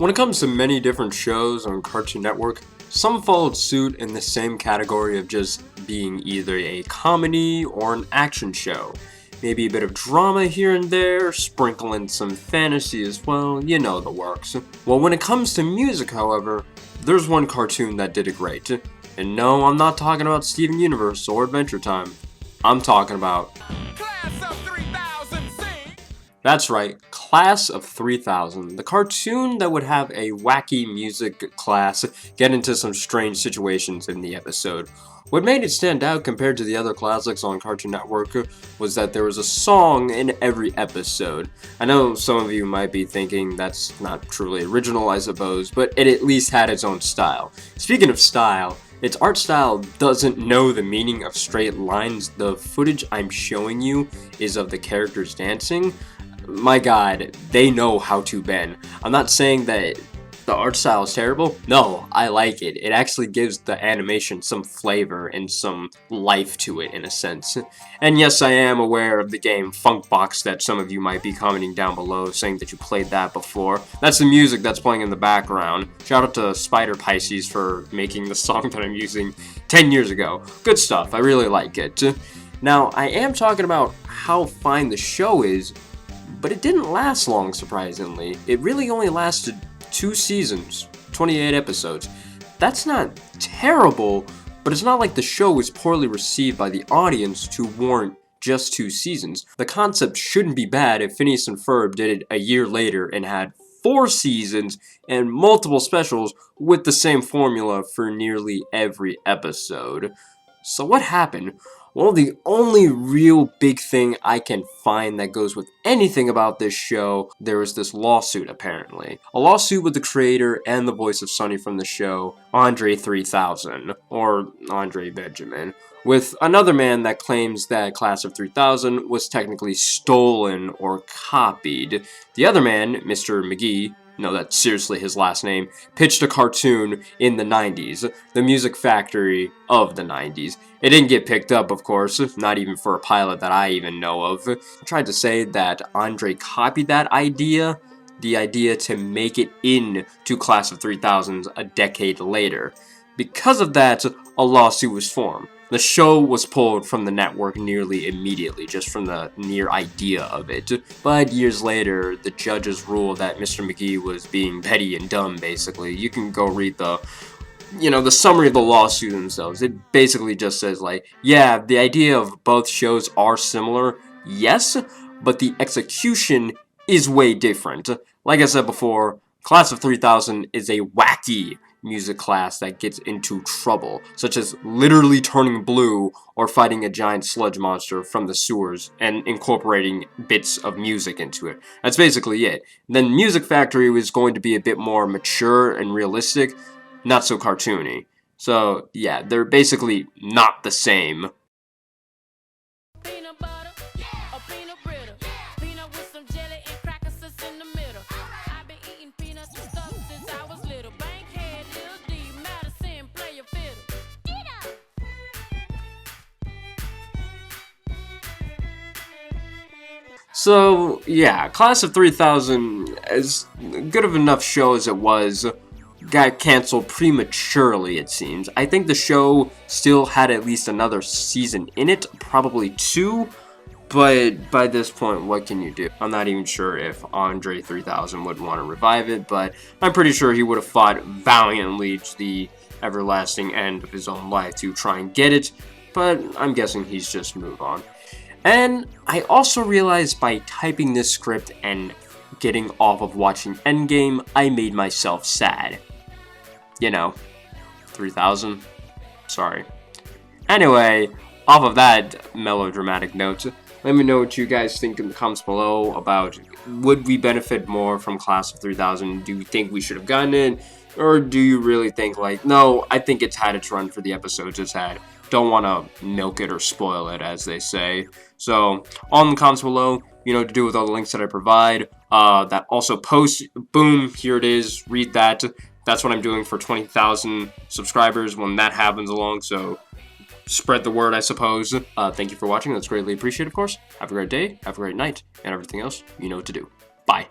When it comes to many different shows on Cartoon Network, some followed suit in the same category of just being either a comedy or an action show. Maybe a bit of drama here and there, sprinkling some fantasy as well, you know the works. Well, when it comes to music, however, there's one cartoon that did it great. And no, I'm not talking about Steven Universe or Adventure Time. I'm talking about That's right, Class of 3000, the cartoon that would have a wacky music class get into some strange situations in the episode. What made it stand out compared to the other classics on Cartoon Network was that there was a song in every episode. I know some of you might be thinking that's not truly original, I suppose, but it at least had its own style. Speaking of style, its art style doesn't know the meaning of straight lines. The footage I'm showing you is of the characters dancing. My god, they know how to bend. I'm not saying that the art style is terrible. No, I like it. It actually gives the animation some flavor and some life to it in a sense. And yes, I am aware of the game Funkbox that some of you might be commenting down below saying that you played that before. That's the music that's playing in the background. Shout out to Spider Pisces for making the song that I'm using 10 years ago. Good stuff. I really like it. Now, I am talking about how fine the show is, but it didn't last long, surprisingly. It really only lasted 2 seasons, 28 episodes. That's not terrible, but it's not like the show was poorly received by the audience to warrant just 2 seasons. The concept shouldn't be bad if Phineas and Ferb did it a year later and had 4 seasons and multiple specials with the same formula for nearly every episode. So what happened? Well, the only real big thing I can find that goes with anything about this show, there was this lawsuit apparently. A lawsuit with the creator and the voice of Sonny from the show, Andre 3000, or Andre Benjamin, with another man that claims that Class of 3000 was technically stolen or copied. The other man, Mr. McGee, no, that's seriously his last name, pitched a cartoon in the 90s, the music factory of the 90s. It didn't get picked up, of course, not even for a pilot that I even know of. I tried to say that Andre copied that idea, the idea to make it into Class of 3000 a decade later. Because of that, a lawsuit was formed. The show was pulled from the network nearly immediately, just from the near idea of it. But years later, the judges ruled that Mr. McGee was being petty and dumb, basically. You can go read the summary of the lawsuit themselves. It basically just says, like, yeah, the idea of both shows are similar, yes, but the execution is way different. Like I said before, Class of 3000 is a wacky music class that gets into trouble, such as literally turning blue or fighting a giant sludge monster from the sewers and incorporating bits of music into it. That's basically it. Then Music Factory was going to be a bit more mature and realistic, not so cartoony. So yeah, they're basically not the same. So, yeah, Class of 3000, as good of enough show as it was, got canceled prematurely, it seems. I think the show still had at least another season in it, probably 2, but by this point, what can you do? I'm not even sure if Andre 3000 would want to revive it, but I'm pretty sure he would have fought valiantly to the everlasting end of his own life to try and get it, but I'm guessing he's just moved on. And I also realized by typing this script and getting off of watching Endgame, I made myself sad. You know, 3000. Sorry. Anyway, off of that melodramatic note, let me know what you guys think in the comments below about, would we benefit more from Class of 3000? Do you think we should have gotten it? Or do you really think, like, no, I think it's had its run for the episodes it's had. Don't want to milk it or spoil it, as they say. So, all in the comments below, you know what to do with all the links that I provide. That also post, boom, here it is, read that. That's what I'm doing for 20,000 subscribers when that happens along, so spread the word, I suppose. Thank you for watching, that's greatly appreciated, of course. Have a great day, have a great night, and everything else, you know what to do. Bye.